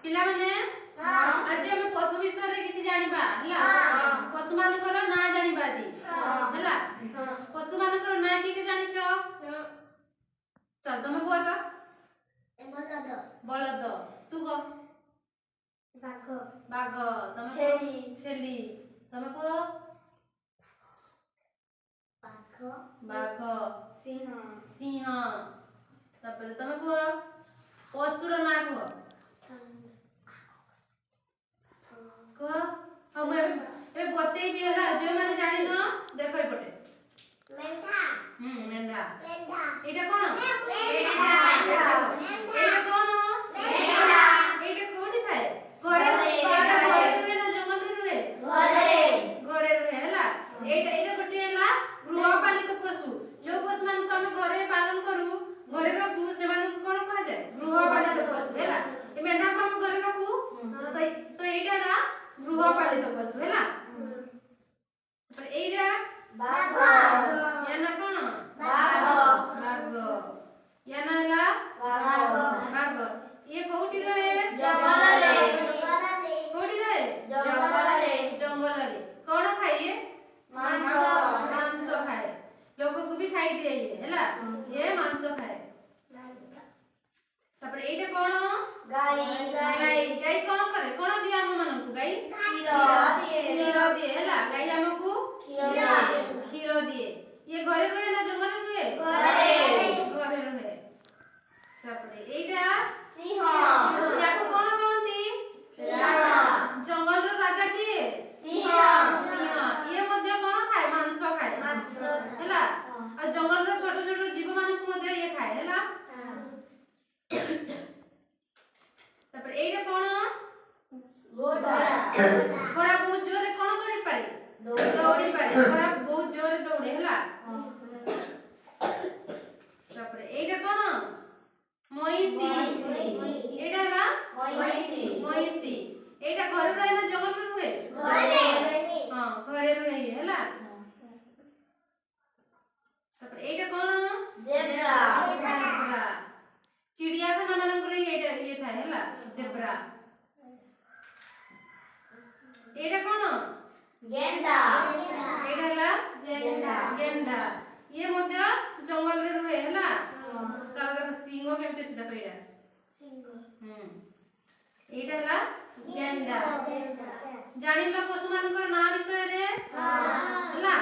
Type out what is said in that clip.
पिला माने आज हम पशु विषय रे किछि जानिबा हला पशु मानकर ना जानिबा जी हला पशु मानकर ना की जानिछो चल तुम को तो बलद तू को बाघ बाघ तुम छेली छेली तुम को बाघ बाघ सिंह सिंह तापर तुम को पशुर ना को हम ए बते भी हला जे माने जानि न देखो ए पटे मेंढा मेंढा एटा कोन मेंढा एटा कोन मेंढा एटा कोठी थाए घरे रुहे ना जंगल रे रुहे घरे हला एटा गोटे हला गृहपालित पशु जो पशु मान को हम घरे पालन करू घरे रखू से मान को कोन कहा जाय गृहपालित पशु हला ए मेंढा को हम घरे रखू तो एटा ना गृहपालित पशु हला पर एटा बाघ याना कोन बाघ याना हला बाघ ये कोठी रहे जंगल रे कोठी रहे जंगल रे कोन खाइए मांस खाए लोगों को भी खाई दिए ये हला ये मांस खाए तापर एटा कोन गाई कोन करे कोन दिया हम मन को गाई क्षीर दिए हला गाई हमको क्षीर दिए ये घरे रहे ना जंगल रे घरे रहे तापर एटा सिंह याको कोन कहंती जंगल रो राजा किए सिंह ये मध्य कोन खाए मांस खाए हला आ जंगल रो छोट छोट जीव मान को मध्य ये खाए हला तापर एटा कोन घोड़ा बहुत जोरे कोन करे पारे दौड़ी पारे घोड़ा बहुत जोरे दौड़े हला तापर एटा कोन मईसी एटा हला मईसी एटा घर रहे ना जंगल में हुए हां घरे रहे हला तापर एटा कोन जेब्रा चिड़ियाखाना मानकर ये था हला जेब्रा एटा कोन गेंडा एटा हला गेंडा ये मध्य जंगल रे रहे हला तार देखो सिंह केमते सीधा पेड़ा सिंह एटा हला गेंडा जानिला पशु मानकर ना विषय रे हला